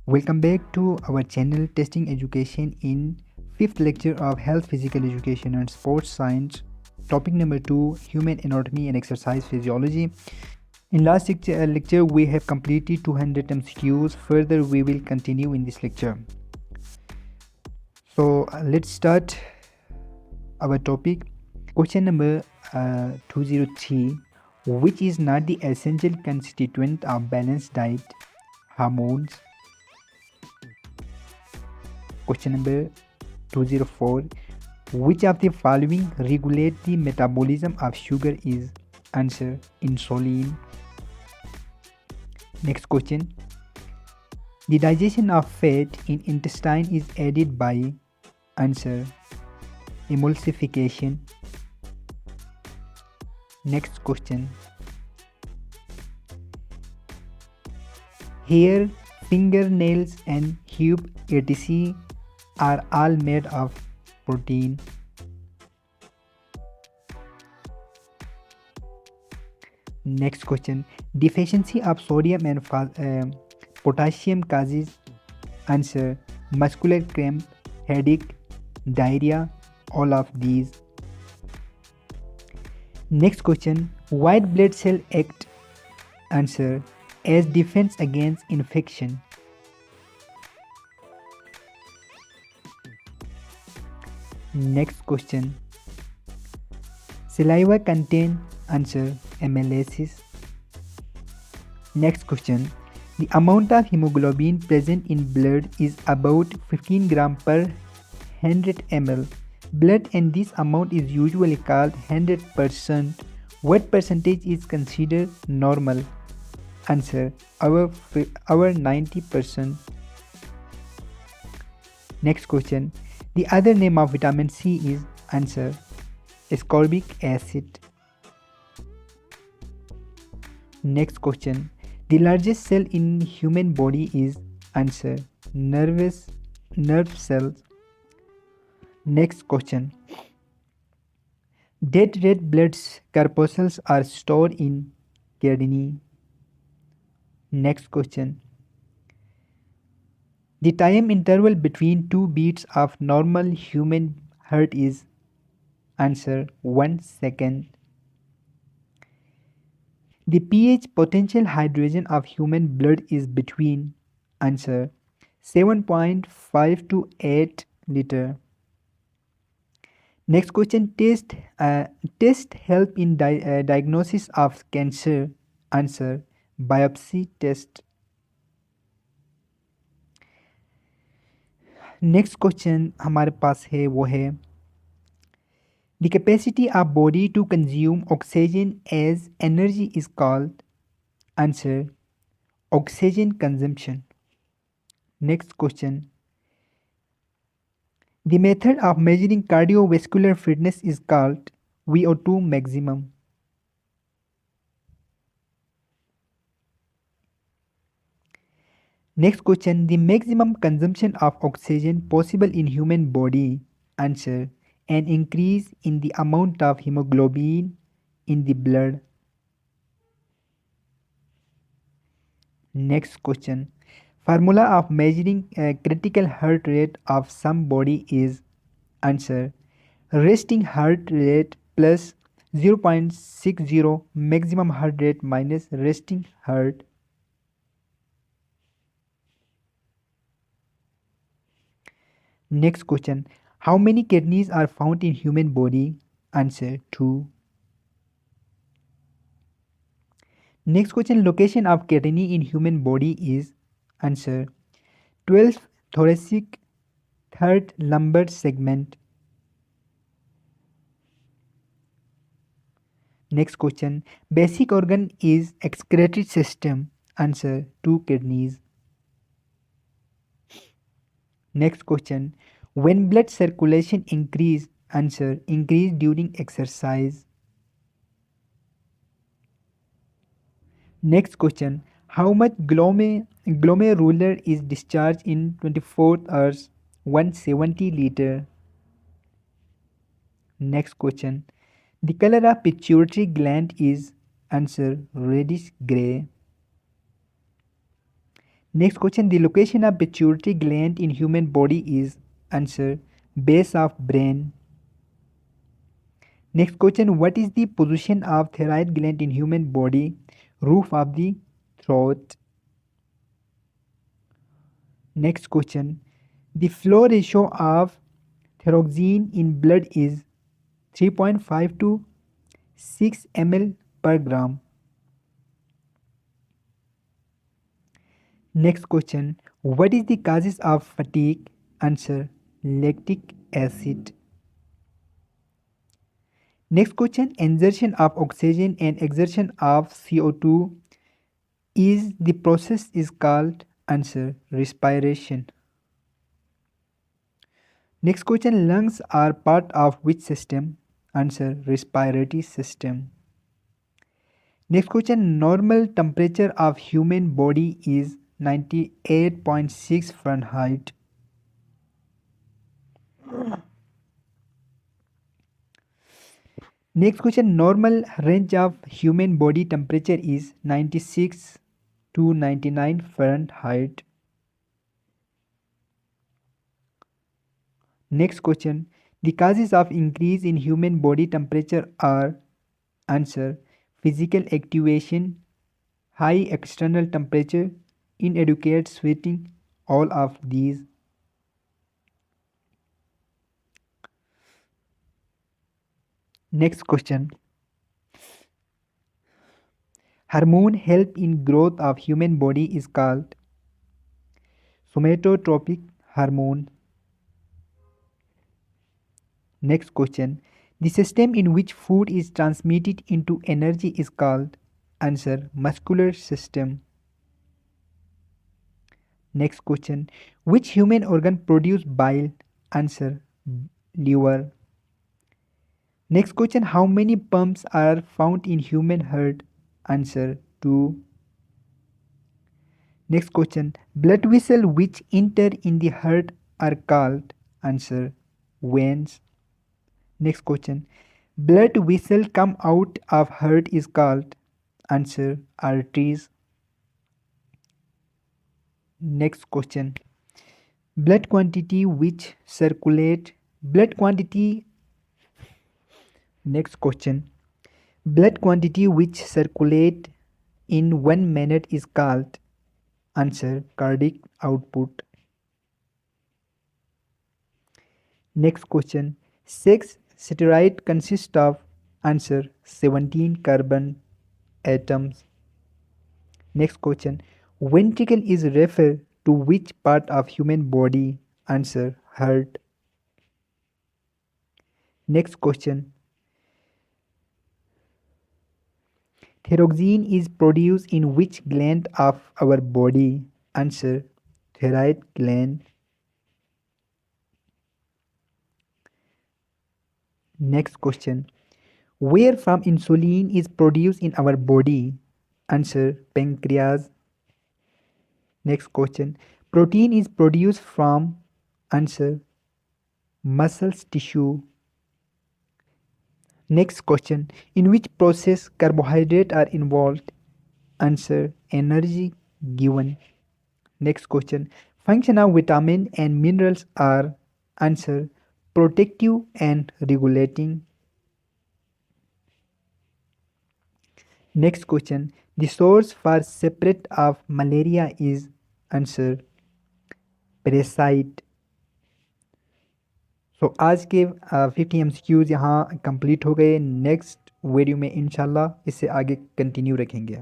Welcome back to our channel Testing Education in 5th lecture of Health, Physical Education and Sports Science. Topic number 2, Human Anatomy and Exercise Physiology. In last lecture we have completed 200 MCQs. Further we will continue in this lecture. So let's start our topic. Question number 203. Which is not the essential constituent of balanced diet? Hormones. Question number 204. Which of the following regulate the metabolism of sugar is? Answer: insulin. Next question. The digestion of fat in intestine is aided by? Answer: emulsification. Next question. Hair, fingernails and hoof etc. are all made of protein. Next question. Deficiency of sodium and potassium causes? Answer: muscular cramp, headache, diarrhea, all of these. Next question. White blood cell act? Answer: as defense against infection. Next question. Saliva contain? Answer: amylases. Next question. The amount of hemoglobin present in blood is about 15 gram per 100 ml. Blood and this amount is usually called 100%. What percentage is considered normal? Answer: our 90%. Next question. The other name of vitamin C is? Answer: ascorbic acid. Next question. The largest cell in human body is? Answer: nerve cells. Next question. Dead red blood corpuscles are stored in kidney. Next question. The time interval between two beats of normal human heart is? Answer: 1 second. The pH potential hydrogen of human blood is between? Answer: 7.5 to 8 liter. Next question. Test help in diagnosis of cancer? Answer: biopsy test. Next question हमारे पास है वो है the capacity of body to consume oxygen as energy is called? Answer: oxygen consumption. Next question. The method of measuring cardiovascular fitness is called VO2 maximum. Next question. The maximum consumption of oxygen possible in human body? Answer: an increase in the amount of hemoglobin in the blood. Next question. Formula of measuring critical heart rate of somebody is? Answer: resting heart rate plus 0.60 maximum heart rate minus resting heart. Next question. How many kidneys are found in human body? Answer: 2. Next question. Location of kidney in human body is? Answer: 12th thoracic, 3rd lumbar segment. Next question. Basic organ is excretory system? Answer: 2 kidneys. Next question. When blood circulation increase? Answer: increase during exercise. Next question. How much glomerular is discharged in 24 hours? 170 liter. Next question. The color of pituitary gland is? Answer: reddish gray. Next question, the location of pituitary gland in human body is answer base of brain. Next question, what is the position of thyroid gland in human body? Roof of the throat. Next question, the flow ratio of thyroxine in blood is 3.5 to 6 ml per gram. Next question, what is the causes of fatigue? Answer lactic acid. Next question, insertion of oxygen and exertion of CO2 is the process is called answer respiration. Next question, lungs are part of which system? Answer respiratory system. Next question, normal temperature of human body is 98.6 Fahrenheit. Next question, normal range of human body temperature is 96 to 99 Fahrenheit. Next question, the causes of increase in human body temperature are answer physical activation, high external temperature, inadequate sweating, all of these. Next question, hormone help in growth of human body is called somatotropic hormone. Next question, the system in which food is transmitted into energy is called answer muscular system. Next question, which human organ produce bile? Answer liver. Next question, how many pumps are found in human heart? Answer 2. Next question, blood vessels which enter in the heart are called answer veins. Next question, blood vessel come out of heart is called answer arteries. Next question, blood quantity which circulate blood quantity. Next question, blood quantity which circulate in 1 minute is called answer cardiac output. Next question, 6 steroid consist of answer 17 carbon atoms. Next question, ventricle is referred to which part of human body? Answer heart. Next question, thyroxine is produced in which gland of our body? Answer thyroid gland. Next question, where from insulin is produced in our body? Answer pancreas. Next question, protein is produced from answer muscles tissue. Next question, in which process carbohydrates are involved? Answer energy given. Next question, function of vitamin and minerals are answer protective and regulating. Next question, the source for separate of malaria is answer parasite. तो आज के 50 MCQs यहाँ complete हो गए। Next video में इंशाल्लाह इससे आगे कंटिन्यू रखेंगे।